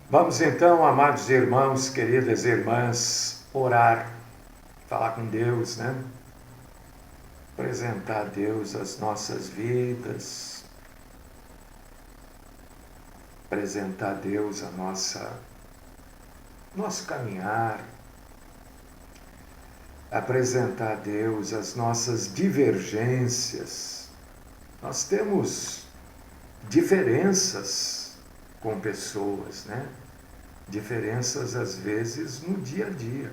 Vamos então, amados irmãos, queridas irmãs, orar, falar com Deus, né? Apresentar a Deus as nossas vidas, apresentar a Deus nosso caminhar, apresentar a Deus as nossas divergências. Nós temos diferenças com pessoas, né? Diferenças às vezes no dia a dia.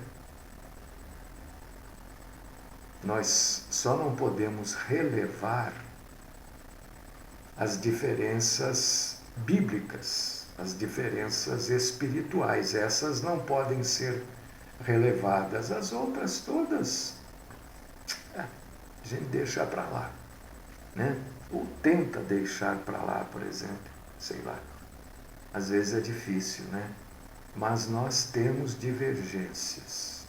Nós só não podemos relevar as diferenças bíblicas, as diferenças espirituais. Essas não podem ser relevadas. As outras todas, a gente deixa para lá, né? Ou tenta deixar para lá, por exemplo, sei lá. Às vezes é difícil, né? Mas nós temos divergências,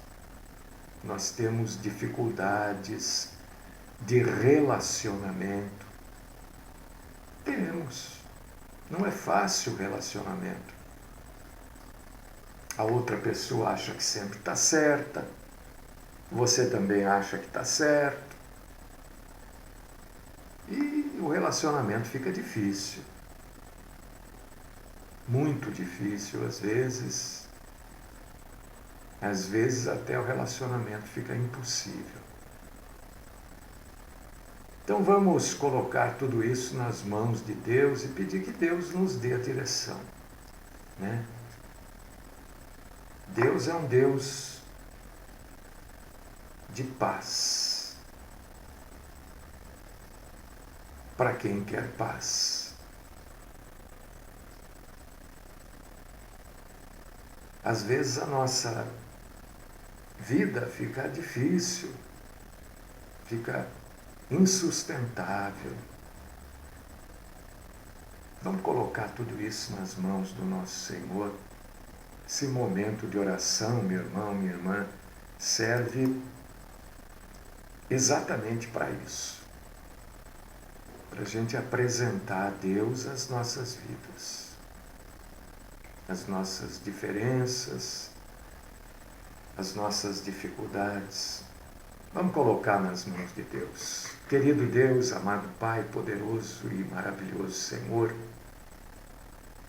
nós temos dificuldades de relacionamento. Temos. Não é fácil o relacionamento. A outra pessoa acha que sempre está certa, você também acha que está certo. E o relacionamento fica difícil. Muito difícil às vezes. Às vezes até o relacionamento fica impossível. Então vamos colocar tudo isso nas mãos de Deus e pedir que Deus nos dê a direção, né? Deus é um Deus de paz. Para quem quer paz. Às vezes a nossa vida fica difícil, fica insustentável. Vamos colocar tudo isso nas mãos do nosso Senhor. Esse momento de oração, meu irmão, minha irmã, serve exatamente para isso. Para a gente apresentar a Deus as nossas vidas, as nossas diferenças, as nossas dificuldades. Vamos colocar nas mãos de Deus. Querido Deus, amado Pai, poderoso e maravilhoso Senhor,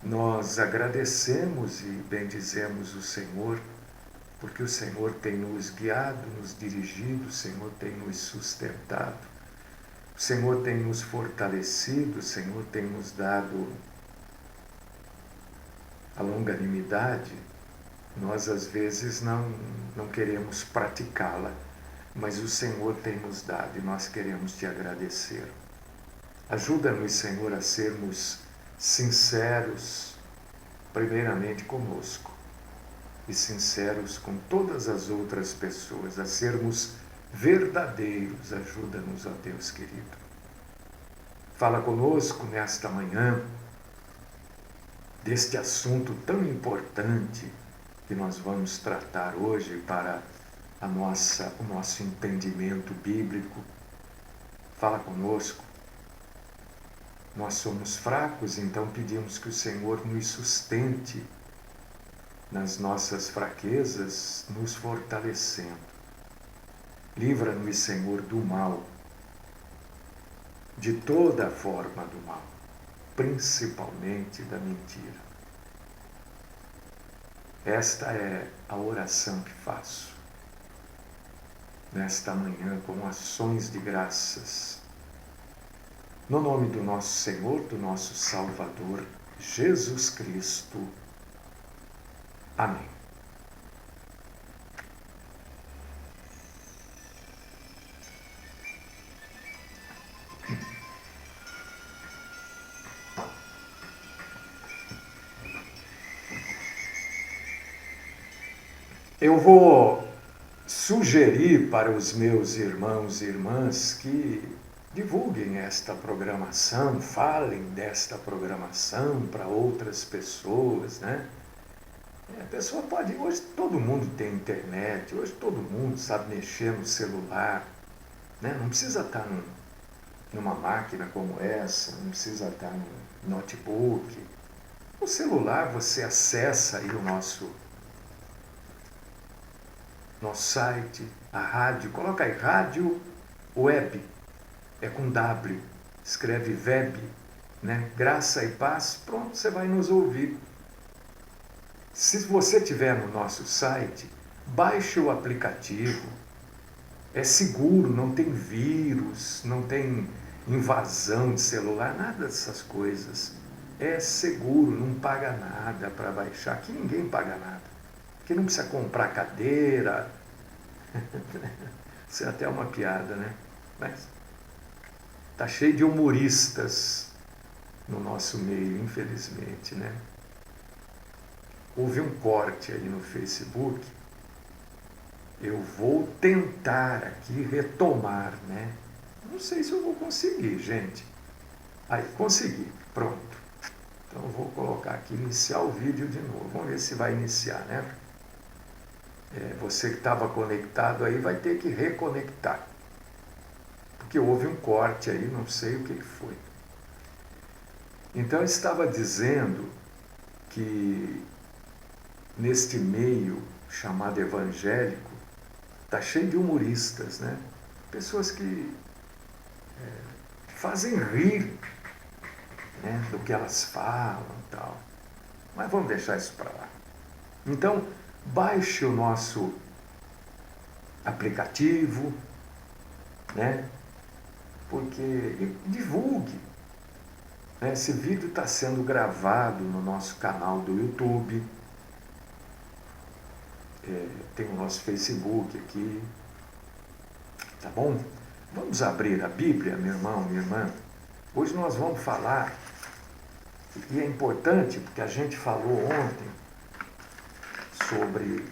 nós agradecemos e bendizemos o Senhor, porque o Senhor tem nos guiado, nos dirigido, o Senhor tem nos sustentado, o Senhor tem nos fortalecido, o Senhor tem nos dado a longanimidade. Nós às vezes não queremos praticá-la, mas o Senhor tem nos dado e nós queremos te agradecer. Ajuda-nos, Senhor, a sermos sinceros, primeiramente conosco, e sinceros com todas as outras pessoas, a sermos verdadeiros. Ajuda-nos, ó Deus querido. Fala conosco nesta manhã, deste assunto tão importante que nós vamos tratar hoje para o nosso entendimento bíblico. Fala conosco. Nós somos fracos, então pedimos que o Senhor nos sustente nas nossas fraquezas, nos fortalecendo. Livra-nos, Senhor, do mal, de toda forma do mal, principalmente da mentira. Esta é a oração que faço nesta manhã com ações de graças. No nome do nosso Senhor, do nosso Salvador, Jesus Cristo. Amém. Eu vou sugerir para os meus irmãos e irmãs que divulguem esta programação, falem desta programação para outras pessoas, né? A pessoa pode, hoje todo mundo tem internet, hoje todo mundo sabe mexer no celular, né? Não precisa estar numa máquina como essa, não precisa estar num notebook, No celular você acessa aí o nosso site, a rádio, coloca aí, rádio web, é com W, escreve web, né? Graça e paz, pronto, você vai nos ouvir. Se você tiver no nosso site, baixe o aplicativo, é seguro, não tem vírus, não tem invasão de celular, nada dessas coisas. É seguro, não paga nada para baixar, aqui ninguém paga nada. Aqui não precisa comprar cadeira. Isso é até uma piada, né? Mas tá cheio de humoristas no nosso meio, infelizmente, né? Houve um corte aí no Facebook. Eu vou tentar aqui retomar, né? Não sei se eu vou conseguir, gente. Aí, consegui. Pronto. Então eu vou colocar aqui, iniciar o vídeo de novo. Vamos ver se vai iniciar, né? Você que estava conectado aí vai ter que reconectar. Porque houve um corte aí, não sei o que foi. Então eu estava dizendo que neste meio chamado evangélico, está cheio de humoristas, né? Pessoas que fazem rir, né, do que elas falam e tal. Mas vamos deixar isso para lá. Então, baixe o nosso aplicativo, né? Porque e divulgue. Né? Esse vídeo está sendo gravado no nosso canal do YouTube. Tem o nosso Facebook aqui. Tá bom? Vamos abrir a Bíblia, meu irmão, minha irmã. Hoje nós vamos falar, e é importante porque a gente falou ontem sobre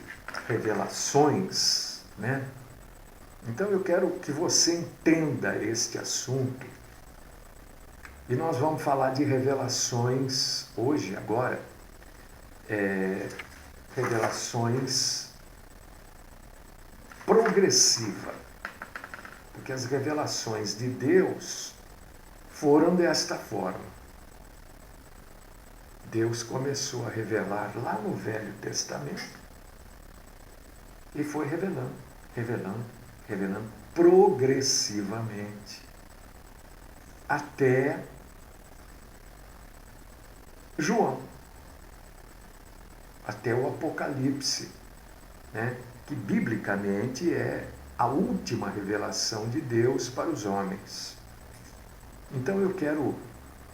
revelações, né? Então eu quero que você entenda este assunto. E nós vamos falar de revelações hoje, agora, revelações progressivas. Porque as revelações de Deus foram desta forma. Deus começou a revelar lá no Velho Testamento e foi revelando, revelando, revelando progressivamente até João, até o Apocalipse, né? Que biblicamente é a última revelação de Deus para os homens. Então eu quero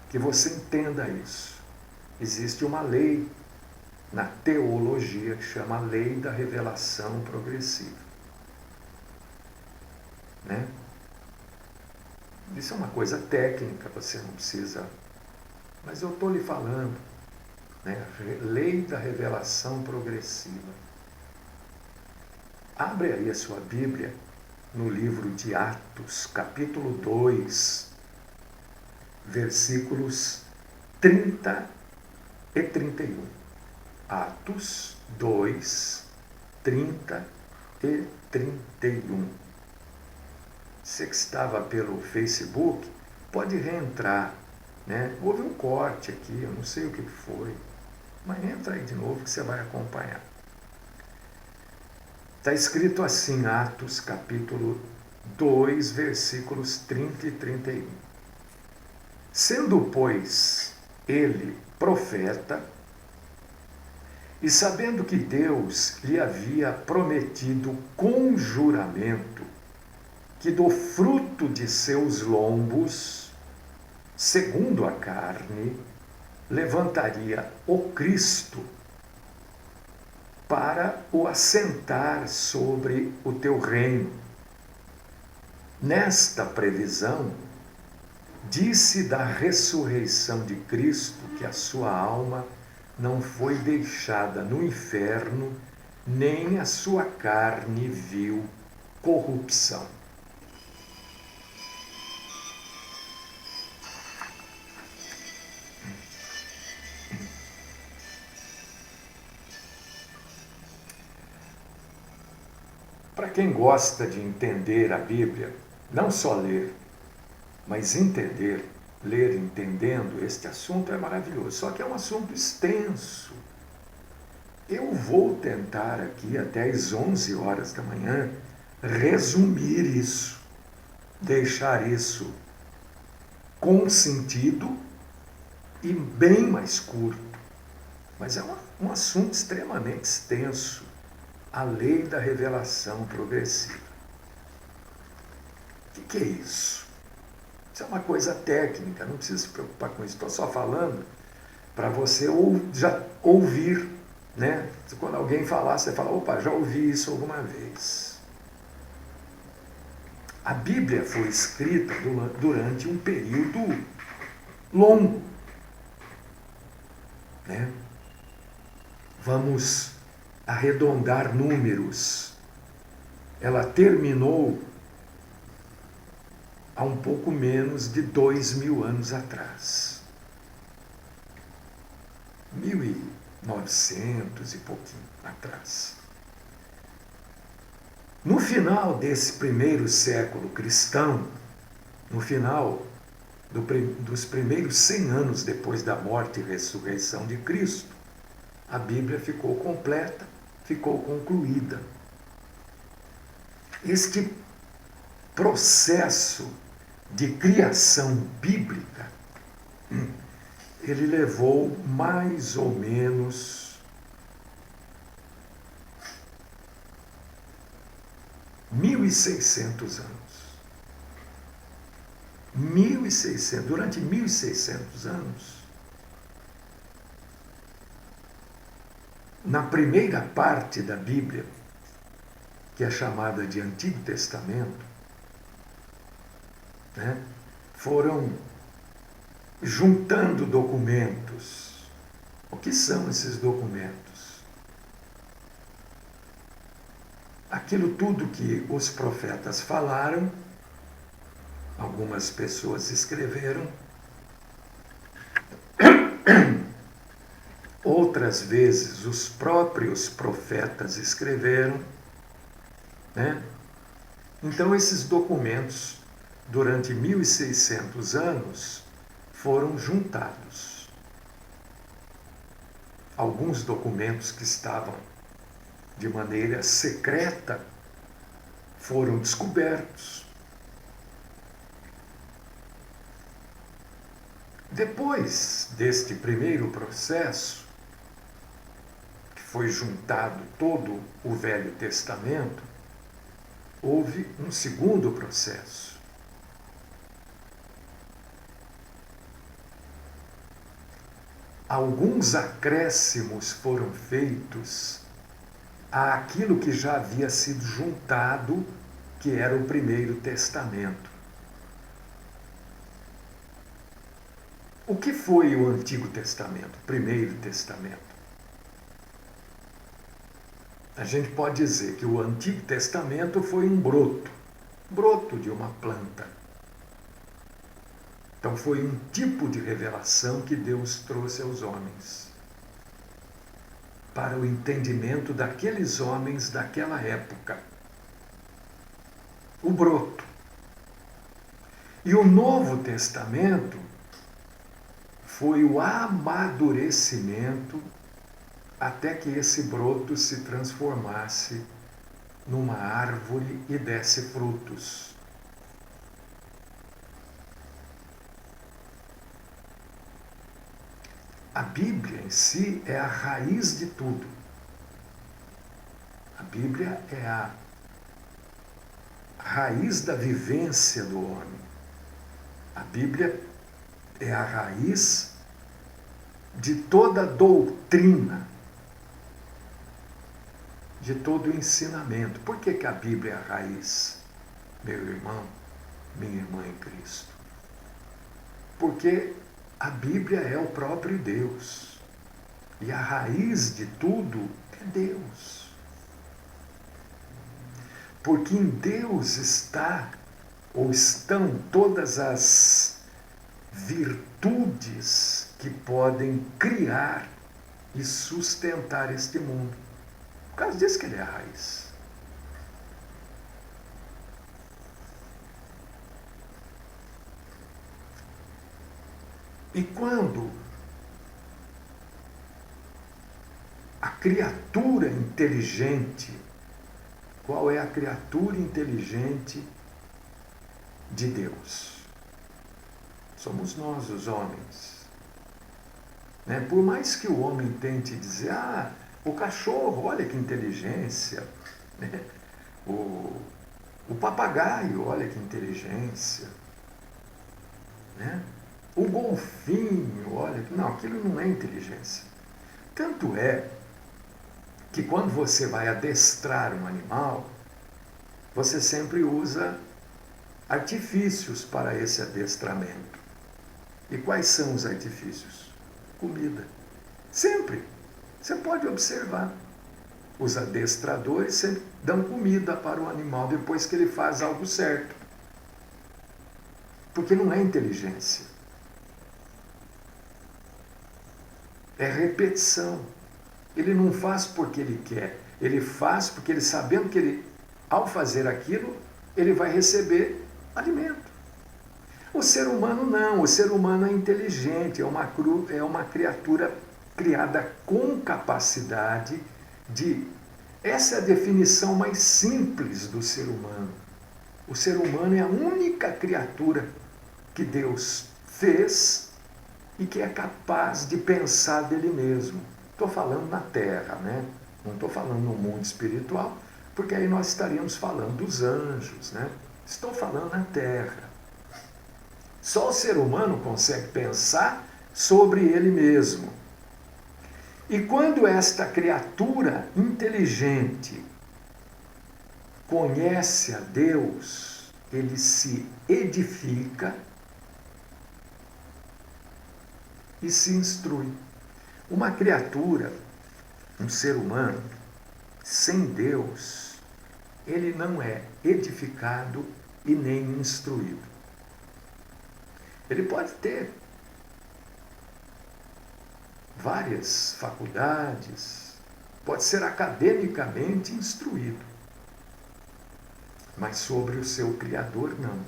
que você entenda isso. Existe uma lei na teologia que chama Lei da Revelação Progressiva. Né? Isso é uma coisa técnica, você não precisa... Mas eu estou lhe falando. Né? Lei da Revelação Progressiva. Abre aí a sua Bíblia no livro de Atos, capítulo 2, versículos 30 e 31. Atos 2, 30 e 31. Você que estava pelo Facebook, pode reentrar. Né? Houve um corte aqui, eu não sei o que foi, mas entra aí de novo que você vai acompanhar. Está escrito assim, Atos capítulo 2, versículos 30 e 31. Sendo, pois, ele profeta, e sabendo que Deus lhe havia prometido com juramento que do fruto de seus lombos, segundo a carne, levantaria o Cristo para o assentar sobre o teu reino. Nesta previsão, disse da ressurreição de Cristo que a sua alma não foi deixada no inferno, nem a sua carne viu corrupção. Para quem gosta de entender a Bíblia, não só ler, mas entender, ler entendendo este assunto é maravilhoso, só que é um assunto extenso. Eu vou tentar aqui até às 11 horas da manhã resumir isso, deixar isso com sentido e bem mais curto. Mas é um assunto extremamente extenso, a lei da revelação progressiva. O que é isso? Isso é uma coisa técnica, não precisa se preocupar com isso. Estou só falando para você já ouvir, né? Quando alguém falar, você fala, opa, já ouvi isso alguma vez. A Bíblia foi escrita durante um período longo, né? Vamos arredondar números. Ela terminou há um pouco menos de 2000 anos atrás. 1900 e pouquinho atrás. No final desse primeiro século cristão, no final dos primeiros 100 anos depois da morte e ressurreição de Cristo, a Bíblia ficou completa, ficou concluída. Este processo de criação bíblica, ele levou mais ou menos 1.600 anos. 1.600, durante 1.600 anos, na primeira parte da Bíblia, que é chamada de Antigo Testamento, né, foram juntando documentos. O que são esses documentos? Aquilo tudo que os profetas falaram, algumas pessoas escreveram, outras vezes os próprios profetas escreveram, né? Então esses documentos, durante 1.600 anos, foram juntados. Alguns documentos que estavam de maneira secreta foram descobertos. Depois deste primeiro processo, que foi juntado todo o Velho Testamento, houve um segundo processo. Alguns acréscimos foram feitos àquilo que já havia sido juntado, que era o Primeiro Testamento. O que foi o Antigo Testamento, o Primeiro Testamento? A gente pode dizer que o Antigo Testamento foi um broto de uma planta. Então foi um tipo de revelação que Deus trouxe aos homens, para o entendimento daqueles homens daquela época. O broto. E o Novo Testamento foi o amadurecimento até que esse broto se transformasse numa árvore e desse frutos. A Bíblia em si é a raiz de tudo. A Bíblia é a raiz da vivência do homem. A Bíblia é a raiz de toda doutrina, de todo ensinamento. Por que a Bíblia é a raiz, meu irmão, minha irmã em Cristo? Porque a Bíblia é o próprio Deus. E a raiz de tudo é Deus. Porque em Deus estão todas as virtudes que podem criar e sustentar este mundo. Por causa disso que ele é a raiz. E quando a criatura inteligente, qual é a criatura inteligente de Deus? Somos nós, os homens. Né? Por mais que o homem tente dizer, o cachorro, olha que inteligência, né? O papagaio, olha que inteligência, né? O golfinho, olha que... Não, aquilo não é inteligência. Tanto é que quando você vai adestrar um animal, você sempre usa artifícios para esse adestramento. E quais são os artifícios? Comida. Sempre. Você pode observar. Os adestradores sempre dão comida para o animal depois que ele faz algo certo. Porque não é inteligência. É repetição. Ele não faz porque ele quer. Ele faz porque ele, sabendo que ele, ao fazer aquilo, ele vai receber alimento. O ser humano não. O ser humano é inteligente. É uma criatura criada com capacidade de... Essa é a definição mais simples do ser humano. O ser humano é a única criatura que Deus fez e que é capaz de pensar dele mesmo. Estou falando na Terra, né? Não estou falando no mundo espiritual, porque aí nós estaríamos falando dos anjos, né? Estou falando na Terra. Só o ser humano consegue pensar sobre ele mesmo. E quando esta criatura inteligente conhece a Deus, ele se edifica e se instrui. Uma criatura, um ser humano, sem Deus, ele não é edificado e nem instruído. Ele pode ter várias faculdades, pode ser academicamente instruído, mas sobre o seu Criador não.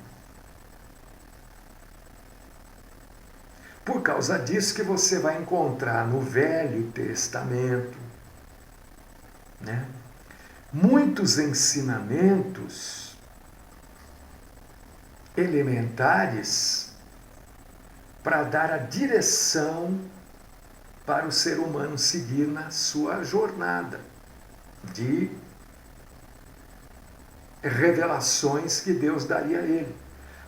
Por causa disso que você vai encontrar no Velho Testamento, né, muitos ensinamentos elementares para dar a direção para o ser humano seguir na sua jornada de revelações que Deus daria a ele.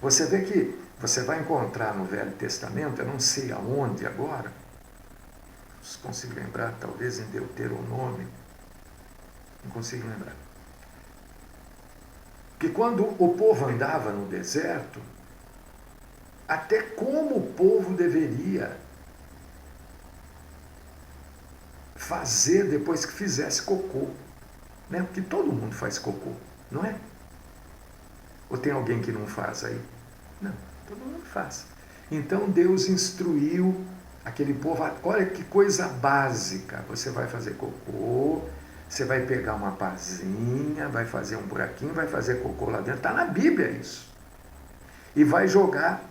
Você vê que você vai encontrar no Velho Testamento, eu não sei aonde agora, se consigo lembrar, talvez em Deuteronômio, não consigo lembrar, que quando o povo andava no deserto, até como o povo deveria fazer depois que fizesse cocô, né? Porque todo mundo faz cocô, não é? Ou tem alguém que não faz aí? Não, todo mundo faz. Então Deus instruiu aquele povo, olha que coisa básica, você vai fazer cocô, você vai pegar uma pazinha, vai fazer um buraquinho, vai fazer cocô lá dentro, está na Bíblia isso. E vai jogar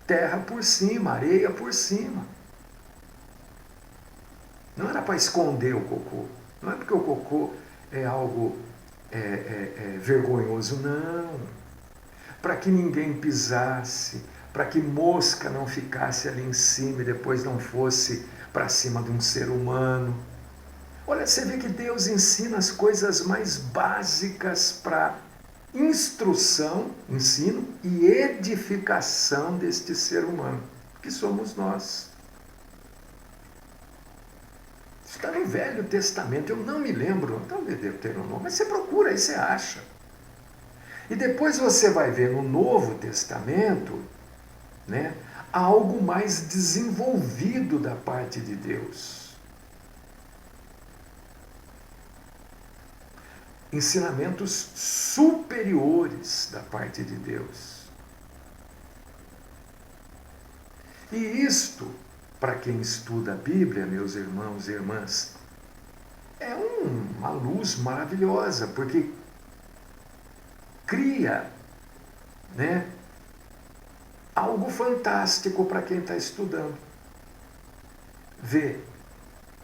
terra por cima, areia por cima. Não era para esconder o cocô. Não é porque o cocô é algo vergonhoso, não. Para que ninguém pisasse, para que mosca não ficasse ali em cima e depois não fosse para cima de um ser humano. Olha, você vê que Deus ensina as coisas mais básicas para instrução, ensino e edificação deste ser humano, que somos nós. Está no Velho Testamento, eu não me lembro, talvez Deuteronômio, mas você procura aí, você acha. E depois você vai ver no Novo Testamento, né, algo mais desenvolvido da parte de Deus. Ensinamentos superiores da parte de Deus. E isto, para quem estuda a Bíblia, meus irmãos e irmãs, é uma luz maravilhosa, porque cria, né, algo fantástico para quem está estudando. vê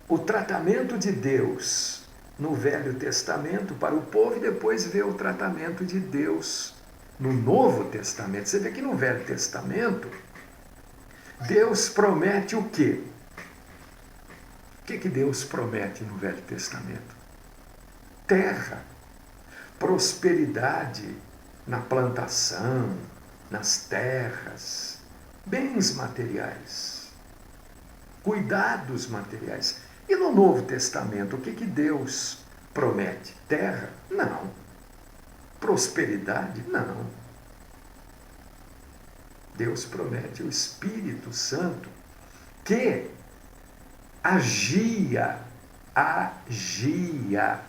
o tratamento de Deus no Velho Testamento para o povo e depois vê o tratamento de Deus no Novo Testamento. Você vê que no Velho Testamento, Deus promete o quê? O que Deus promete no Velho Testamento? Terra, prosperidade na plantação, nas terras, bens materiais, cuidados materiais. E no Novo Testamento, o que Deus promete? Terra? Não. Prosperidade? Não. Deus promete o Espírito Santo que agia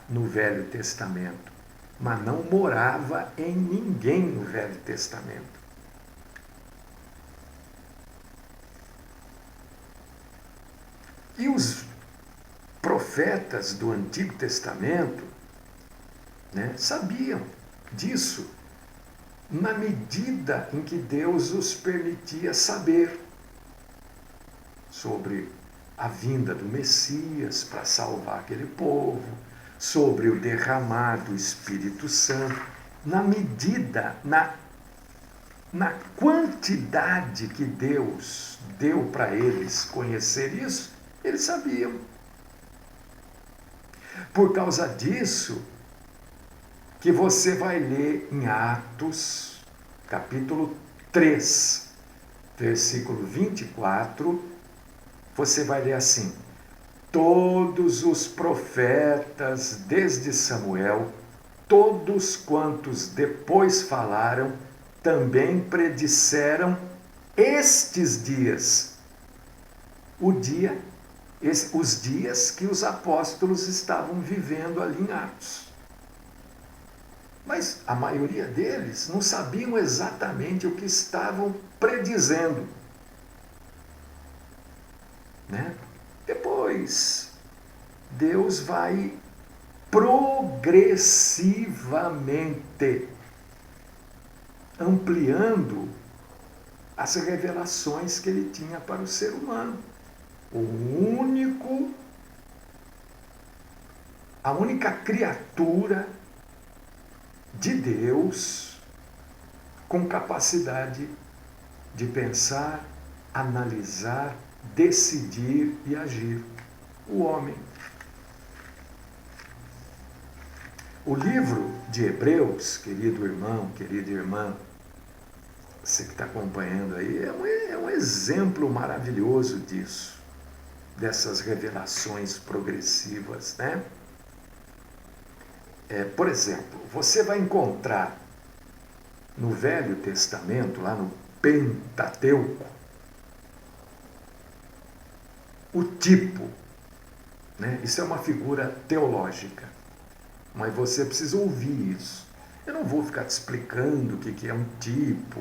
no Velho Testamento, mas não morava em ninguém no Velho Testamento. E os profetas do Antigo Testamento, né, sabiam disso, na medida em que Deus os permitia saber sobre a vinda do Messias para salvar aquele povo, sobre o derramar do Espírito Santo, na medida, na quantidade que Deus deu para eles conhecer isso, eles sabiam. Por causa disso, que você vai ler em Atos, capítulo 3, versículo 24, você vai ler assim: todos os profetas, desde Samuel, todos quantos depois falaram, também predisseram estes dias, os dias que os apóstolos estavam vivendo ali em Atos. Mas a maioria deles não sabiam exatamente o que estavam predizendo, né? Depois, Deus vai progressivamente ampliando as revelações que ele tinha para o ser humano. A única criatura de Deus com capacidade de pensar, analisar, decidir e agir: o homem. O livro de Hebreus, querido irmão, querida irmã, você que está acompanhando aí, é um exemplo maravilhoso disso, dessas revelações progressivas, né? Por exemplo, você vai encontrar no Velho Testamento, lá no Pentateuco, o tipo, né? Isso é uma figura teológica, mas você precisa ouvir isso. Eu não vou ficar te explicando o que é um tipo,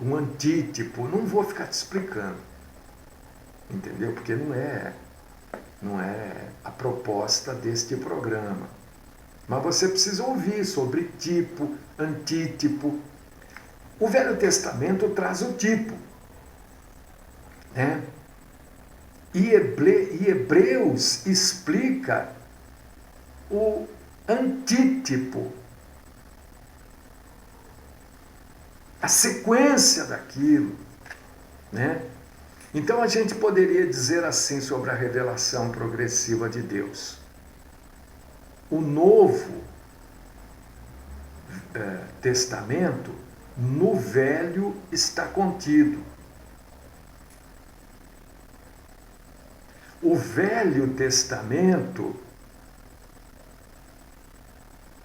um antítipo, não vou ficar te explicando, entendeu? Porque não é a proposta deste programa. Mas você precisa ouvir sobre tipo, antítipo. O Velho Testamento traz o tipo, né? E Hebreus explica o antítipo, a sequência daquilo, né? Então a gente poderia dizer assim sobre a revelação progressiva de Deus: o Novo Testamento no Velho está contido. O Velho Testamento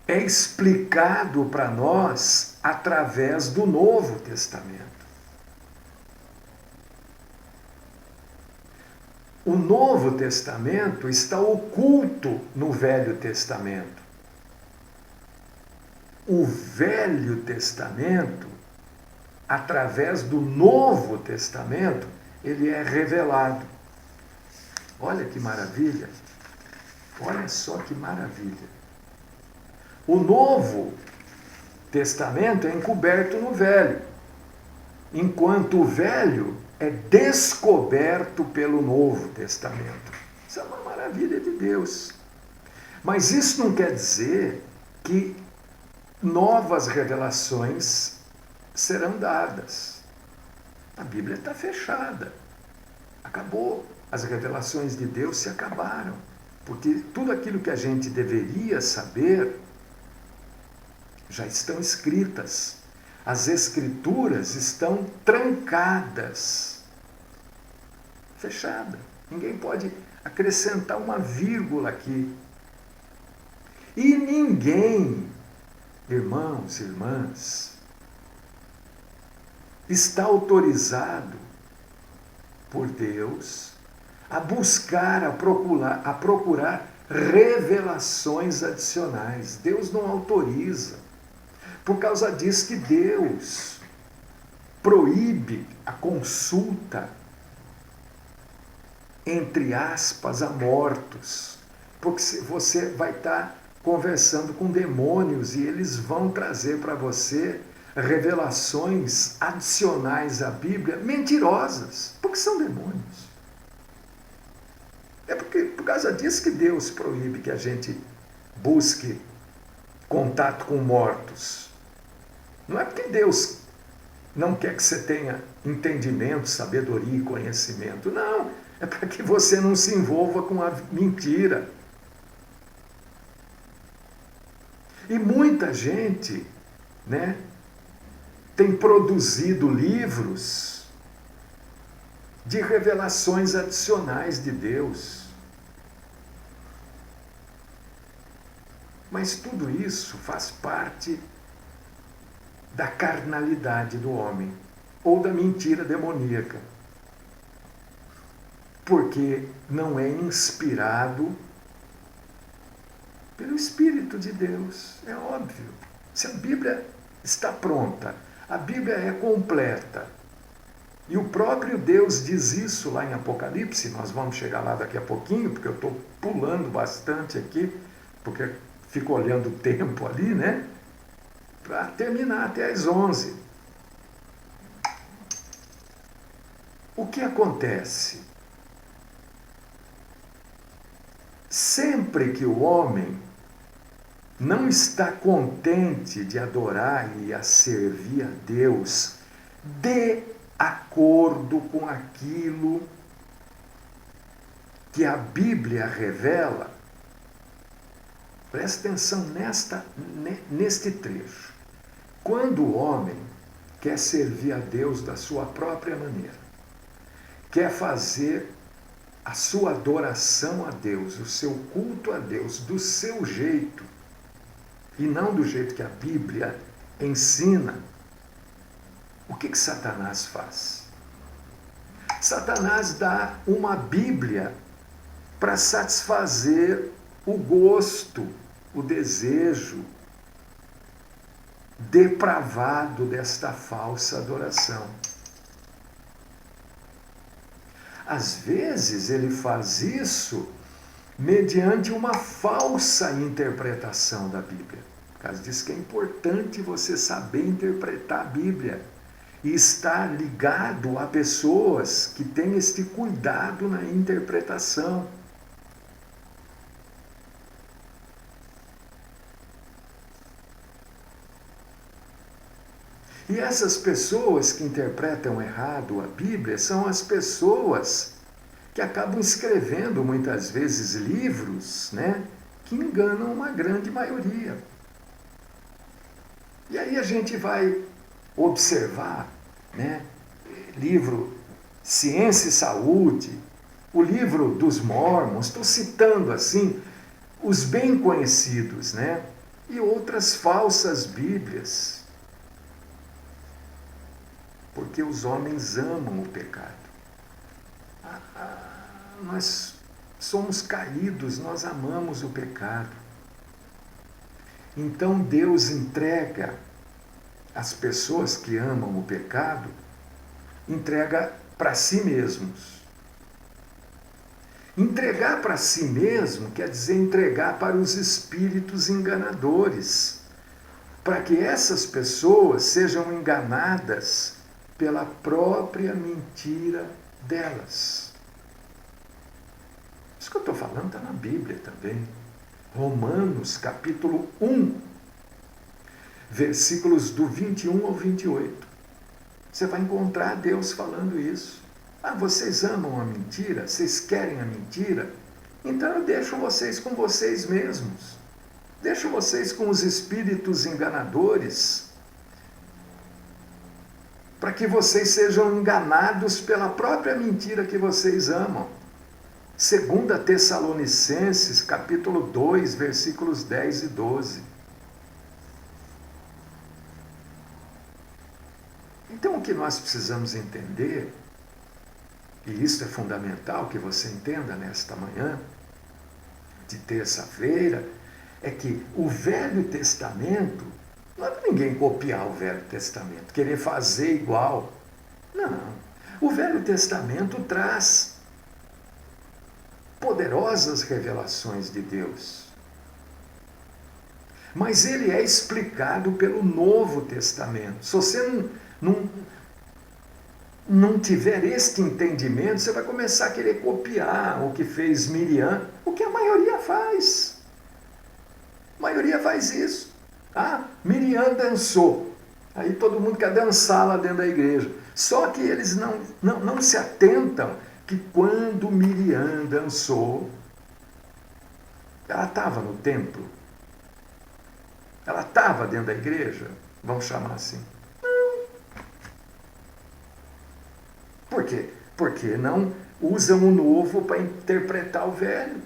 é explicado para nós através do Novo Testamento. O Novo Testamento está oculto no Velho Testamento. O Velho Testamento, através do Novo Testamento, ele é revelado. Olha que maravilha! Olha só que maravilha! O Novo Testamento é encoberto no Velho. enquanto o Velho é descoberto pelo Novo Testamento. Isso é uma maravilha de Deus. Mas isso não quer dizer que novas revelações serão dadas. A Bíblia está fechada. Acabou. As revelações de Deus se acabaram. Porque tudo aquilo que a gente deveria saber já estão escritas. As Escrituras estão trancadas. Fechada. Ninguém pode acrescentar uma vírgula aqui. E ninguém, irmãos e irmãs, está autorizado por Deus a buscar, a procurar revelações adicionais. Deus não autoriza. Por causa disso que Deus proíbe a consulta, entre aspas, a mortos. Porque você vai estar conversando com demônios e eles vão trazer para você revelações adicionais à Bíblia mentirosas, porque são demônios. É por causa disso que Deus proíbe que a gente busque contato com mortos. Não é porque Deus não quer que você tenha entendimento, sabedoria e conhecimento. Não, é para que você não se envolva com a mentira. E muita gente, né, tem produzido livros de revelações adicionais de Deus. Mas tudo isso faz parte da carnalidade do homem, ou da mentira demoníaca. Porque não é inspirado pelo Espírito de Deus, é óbvio. Se a Bíblia está pronta, a Bíblia é completa, e o próprio Deus diz isso lá em Apocalipse, nós vamos chegar lá daqui a pouquinho, porque eu estou pulando bastante aqui, porque fico olhando o tempo ali, né? Para terminar até às 11. O que acontece? Sempre que o homem não está contente de adorar e a servir a Deus de acordo com aquilo que a Bíblia revela, presta atenção neste trecho. Quando o homem quer servir a Deus da sua própria maneira, quer fazer a sua adoração a Deus, o seu culto a Deus, do seu jeito, e não do jeito que a Bíblia ensina, o que Satanás faz? Satanás dá uma Bíblia para satisfazer o gosto, o desejo depravado desta falsa adoração. Às vezes ele faz isso mediante uma falsa interpretação da Bíblia. Por causa disso que é importante você saber interpretar a Bíblia e estar ligado a pessoas que têm este cuidado na interpretação. E essas pessoas que interpretam errado a Bíblia são as pessoas que acabam escrevendo muitas vezes livros, né, que enganam uma grande maioria. E aí a gente vai observar, né, livro Ciência e Saúde, o livro dos Mormons, estou citando assim os bem conhecidos, né, e outras falsas Bíblias, porque os homens amam o pecado. Nós somos caídos, nós amamos o pecado. Então Deus entrega as pessoas que amam o pecado, entrega para si mesmos. Entregar para si mesmo quer dizer entregar para os espíritos enganadores, para que essas pessoas sejam enganadas pela própria mentira delas. Isso que eu estou falando está na Bíblia também. Romanos, capítulo 1, versículos do 21 ao 28. Você vai encontrar Deus falando isso. Ah, vocês amam a mentira? Vocês querem a mentira? Então eu deixo vocês com vocês mesmos. Deixo vocês com os espíritos enganadores, para que vocês sejam enganados pela própria mentira que vocês amam. 2 Tessalonicenses, capítulo 2, versículos 10 e 12. Então, o que nós precisamos entender, e isso é fundamental que você entenda nesta manhã de terça-feira, é que o Velho Testamento, não é para ninguém copiar o Velho Testamento, querer fazer igual. Não. O Velho Testamento traz poderosas revelações de Deus. Mas ele é explicado pelo Novo Testamento. Se você não tiver este entendimento, você vai começar a querer copiar o que fez Miriam, o que a maioria faz. A maioria faz isso. Ah, Miriam dançou. Aí todo mundo quer dançar lá dentro da igreja. Só que eles não se atentam que quando Miriam dançou, ela estava no templo. Ela estava dentro da igreja, vamos chamar assim. Não. Por quê? Porque não usam o novo para interpretar o velho.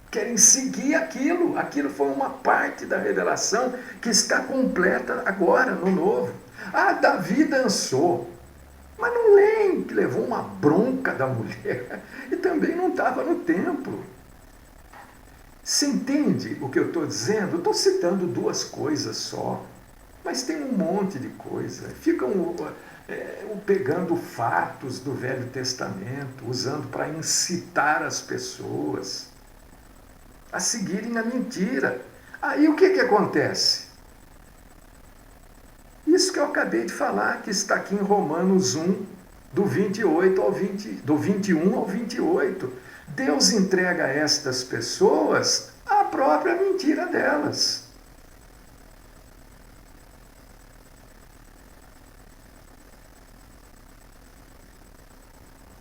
Querem seguir aquilo. Aquilo foi uma parte da revelação que está completa agora no novo. Ah, Davi dançou. Mas não leem que levou uma bronca da mulher e também não estava no templo. Você entende o que eu estou dizendo? Estou citando duas coisas só, mas tem um monte de coisa. Ficam pegando fatos do Velho Testamento, usando para incitar as pessoas a seguirem a mentira. Aí o que acontece? Isso que eu acabei de falar, que está aqui em Romanos 1, do 21 ao 28. Deus entrega a estas pessoas a própria mentira delas.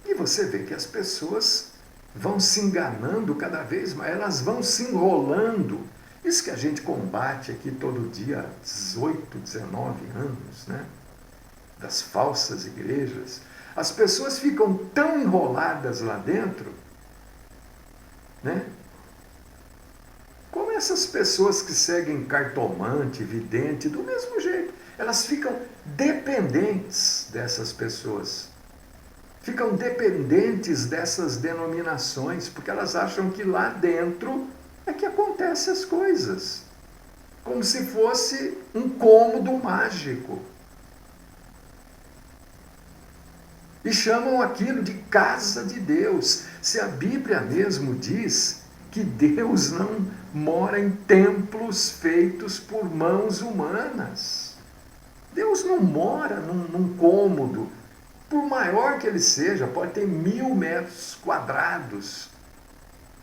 E você vê que as pessoas vão se enganando cada vez mais, elas vão se enrolando. Isso que a gente combate aqui todo dia há 18, 19 anos, né? Das falsas igrejas. As pessoas ficam tão enroladas lá dentro, né? Como essas pessoas que seguem cartomante, vidente, do mesmo jeito. Elas ficam dependentes dessas pessoas. Ficam dependentes dessas denominações, porque elas acham que lá dentro é que acontecem as coisas. Como se fosse um cômodo mágico. E chamam aquilo de casa de Deus. Se a Bíblia mesmo diz que Deus não mora em templos feitos por mãos humanas. Deus não mora num cômodo, por maior que ele seja, pode ter 1000 metros quadrados,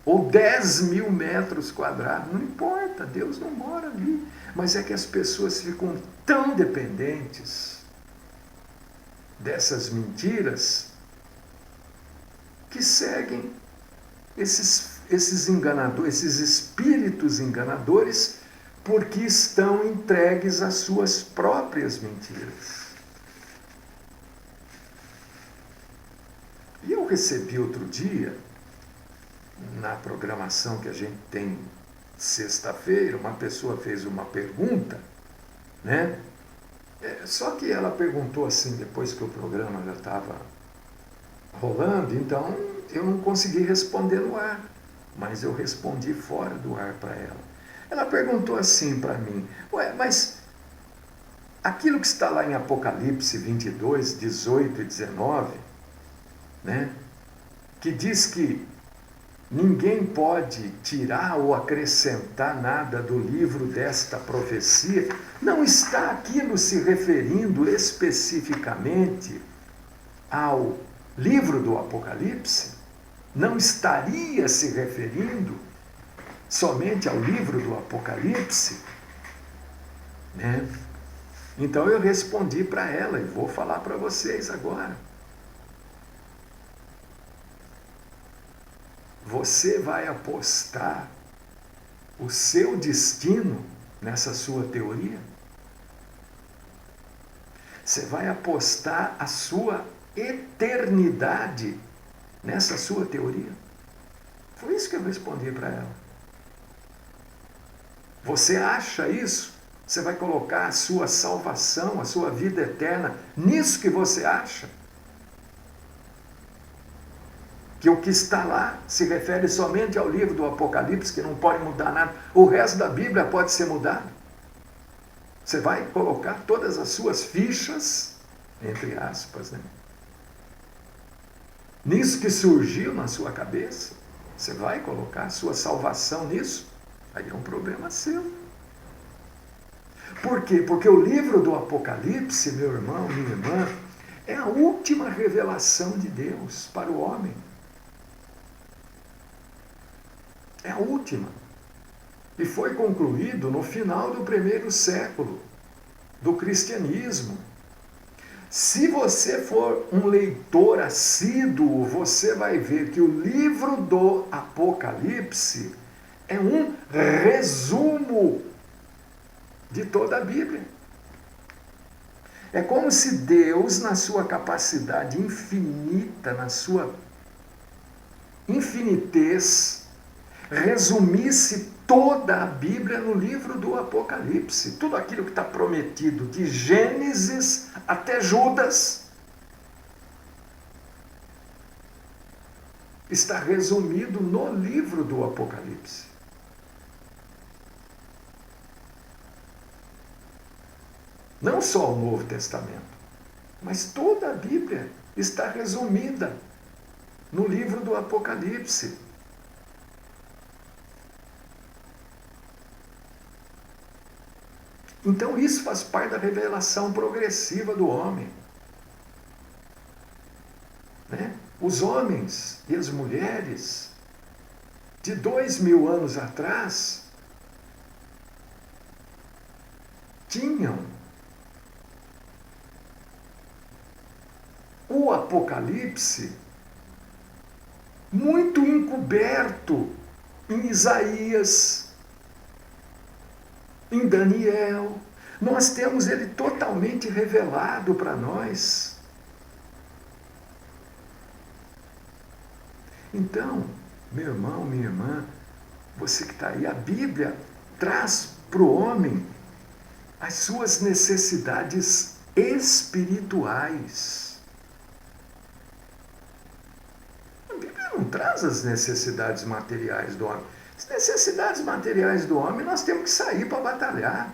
ou 10.000 metros quadrados, não importa, Deus não mora ali. Mas é que as pessoas ficam tão dependentes dessas mentiras que seguem esses enganadores, esses espíritos enganadores, porque estão entregues às suas próprias mentiras. E eu recebi outro dia, na programação que a gente tem sexta-feira, uma pessoa fez uma pergunta, né? Só que ela perguntou assim, depois que o programa já estava rolando, então eu não consegui responder no ar, mas eu respondi fora do ar para ela. Ela perguntou assim para mim, mas aquilo que está lá em Apocalipse 22, 18 e 19, né, que diz que ninguém pode tirar ou acrescentar nada do livro desta profecia, não está aquilo se referindo especificamente ao livro do Apocalipse? Não estaria se referindo somente ao livro do Apocalipse? Né? Então eu respondi para ela e vou falar para vocês agora. Você vai apostar o seu destino nessa sua teoria? Você vai apostar a sua eternidade nessa sua teoria? Foi isso que eu respondi para ela. Você acha isso? Você vai colocar a sua salvação, a sua vida eterna nisso que você acha? Que o que está lá se refere somente ao livro do Apocalipse, que não pode mudar nada. O resto da Bíblia pode ser mudado. Você vai colocar todas as suas fichas, entre aspas, né? Nisso que surgiu na sua cabeça, você vai colocar a sua salvação nisso? Aí é um problema seu. Por quê? Porque o livro do Apocalipse, meu irmão, minha irmã, é a última revelação de Deus para o homem. É a última. E foi concluído no final do primeiro século do cristianismo. Se você for um leitor assíduo, você vai ver que o livro do Apocalipse é um resumo de toda a Bíblia. É como se Deus, na sua capacidade infinita, na sua infinitez, resumisse toda a Bíblia no livro do Apocalipse. Tudo aquilo que está prometido, de Gênesis até Judas, está resumido no livro do Apocalipse. Não só o Novo Testamento, mas toda a Bíblia está resumida no livro do Apocalipse. Então isso faz parte da revelação progressiva do homem. Né? Os homens e as mulheres de 2000 anos atrás tinham o Apocalipse muito encoberto em Isaías, em Daniel. Nós temos ele totalmente revelado para nós. Então, meu irmão, minha irmã, você que está aí, a Bíblia traz para o homem as suas necessidades espirituais. A Bíblia não traz as necessidades materiais do homem. As necessidades materiais do homem nós temos que sair para batalhar.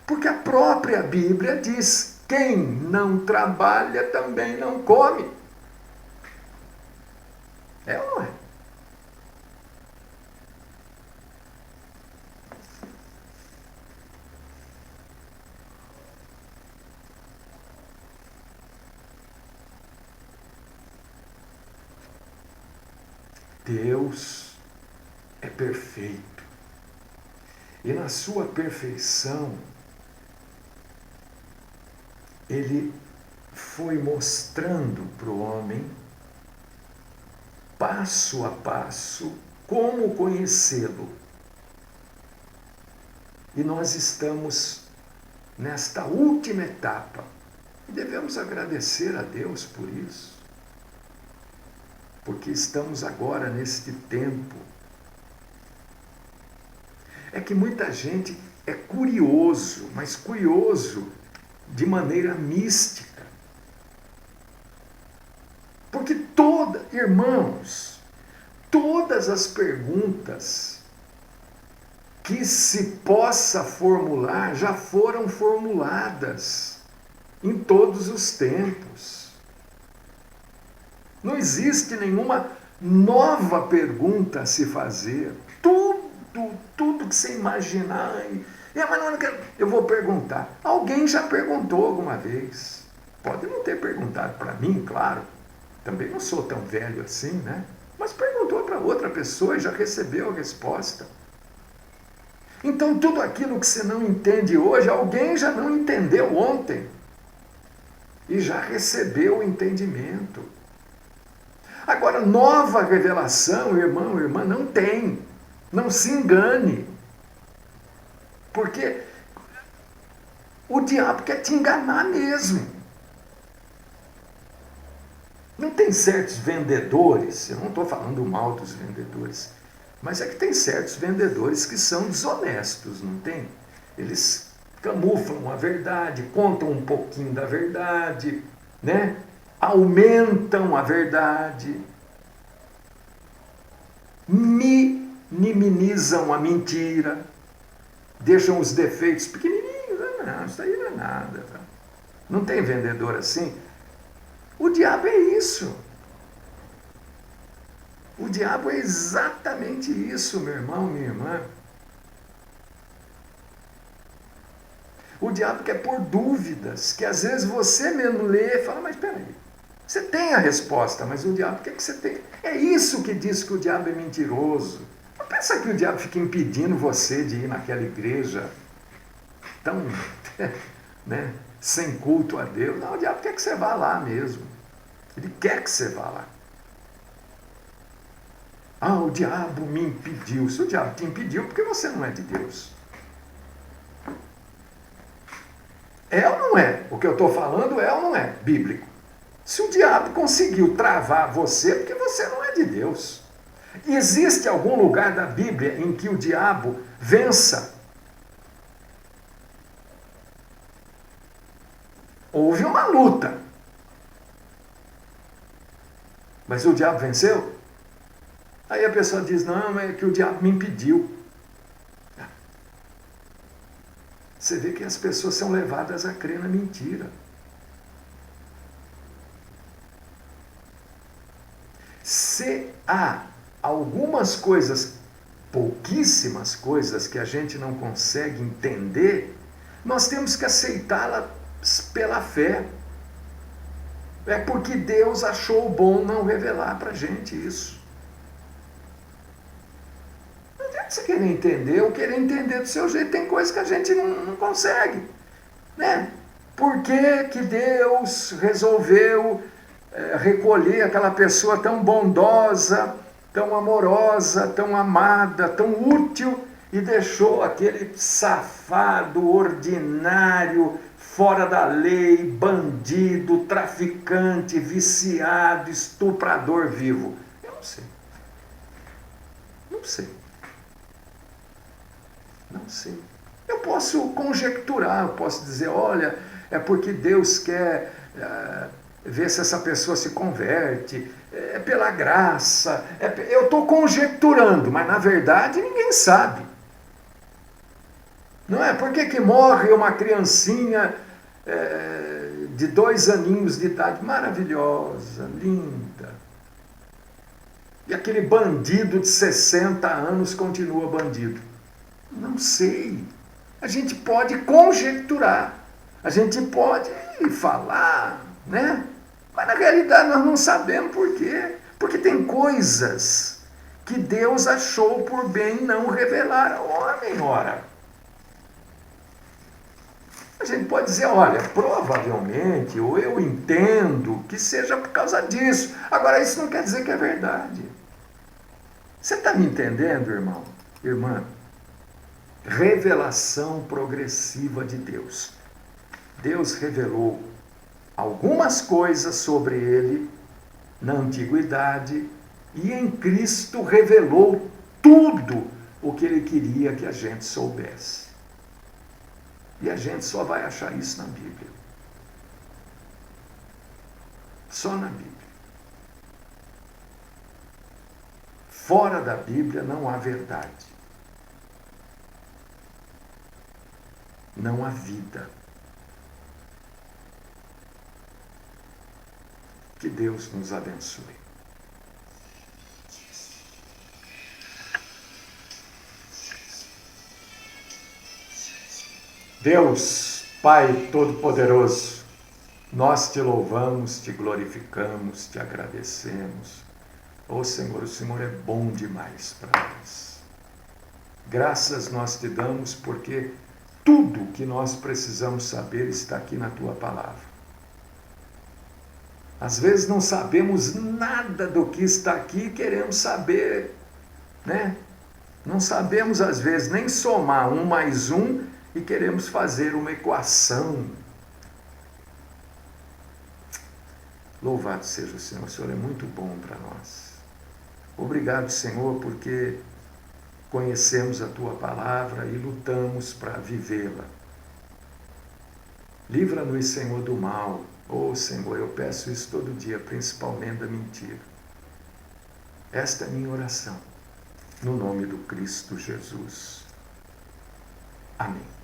Porque a própria Bíblia diz: quem não trabalha também não come. É ou não é? Deus é perfeito. E na sua perfeição, Ele foi mostrando para o homem, passo a passo, como conhecê-lo. E nós estamos nesta última etapa. E devemos agradecer a Deus por isso. Porque estamos agora neste tempo. É que muita gente é curioso, mas curioso de maneira mística. Porque irmãos, todas as perguntas que se possa formular já foram formuladas em todos os tempos. Não existe nenhuma nova pergunta a se fazer. Tudo que você imaginar. Mas não quero. Eu vou perguntar. Alguém já perguntou alguma vez. Pode não ter perguntado para mim, claro. Também não sou tão velho assim, né? Mas perguntou para outra pessoa e já recebeu a resposta. Então, tudo aquilo que você não entende hoje, alguém já não entendeu ontem. E já recebeu o entendimento. Agora, nova revelação, irmão, irmã, não tem. Não se engane. Porque o diabo quer te enganar mesmo. Não tem certos vendedores, eu não estou falando mal dos vendedores, mas é que tem certos vendedores que são desonestos, não tem? Eles camuflam a verdade, contam um pouquinho da verdade, né? Aumentam a verdade, minimizam a mentira, deixam os defeitos pequenininhos. Não, isso aí não é nada. Não tem vendedor assim? O diabo é isso. O diabo é exatamente isso, meu irmão, minha irmã. O diabo quer pôr dúvidas, que às vezes você mesmo lê e fala, mas peraí, você tem a resposta, mas o diabo quer que você tenha. É isso que diz que o diabo é mentiroso. Não pensa que o diabo fica impedindo você de ir naquela igreja tão, né, sem culto a Deus. Não, o diabo quer que você vá lá mesmo. Ele quer que você vá lá. Ah, o diabo me impediu. Se o diabo te impediu, porque você não é de Deus. É ou não é? O que eu estou falando é ou não é bíblico? Se o diabo conseguiu travar você, porque você não é de Deus. Existe algum lugar da Bíblia em que o diabo vença? Houve uma luta. Mas o diabo venceu? Aí a pessoa diz, não, é que o diabo me impediu. Você vê que as pessoas são levadas a crer na mentira. Se há algumas coisas, pouquíssimas coisas que a gente não consegue entender, nós temos que aceitá-las pela fé. É porque Deus achou bom não revelar para a gente isso. Não adianta você querer entender ou querer entender do seu jeito. Tem coisas que a gente não consegue. Né? Por que Deus resolveu recolher aquela pessoa tão bondosa, tão amorosa, tão amada, tão útil e deixou aquele safado, ordinário, fora da lei, bandido, traficante, viciado, estuprador vivo? Eu não sei. Não sei. Não sei. Eu posso conjecturar, eu posso dizer, olha, é porque Deus quer ver se essa pessoa se converte, é pela graça. Eu estou conjecturando, mas na verdade ninguém sabe. Não é? Por que morre uma criancinha de 2 aninhos de idade, maravilhosa, linda, e aquele bandido de 60 anos continua bandido? Não sei. A gente pode conjecturar, a gente pode falar, né? Mas na realidade nós não sabemos por quê. Porque tem coisas que Deus achou por bem não revelar ao homem, ora. A gente pode dizer, olha, provavelmente, ou eu entendo que seja por causa disso. Agora, isso não quer dizer que é verdade. Você está me entendendo, irmão? Irmã? Revelação progressiva de Deus. Deus revelou algumas coisas sobre ele na antiguidade e em Cristo revelou tudo o que ele queria que a gente soubesse. E a gente só vai achar isso na Bíblia. Só na Bíblia. Fora da Bíblia não há verdade. Não há vida. Que Deus nos abençoe. Deus, Pai Todo-Poderoso, nós te louvamos, te glorificamos, te agradecemos. Ô Senhor, o Senhor é bom demais para nós. Graças nós te damos porque tudo que nós precisamos saber está aqui na tua palavra. Às vezes não sabemos nada do que está aqui e queremos saber, né? Não sabemos às vezes nem somar 1 mais 1 e queremos fazer uma equação. Louvado seja o Senhor é muito bom para nós. Obrigado, Senhor, porque conhecemos a tua palavra e lutamos para vivê-la. Livra-nos, Senhor, do mal. Oh, Senhor, eu peço isso todo dia, principalmente da mentira. Esta é a minha oração, no nome do Cristo Jesus. Amém.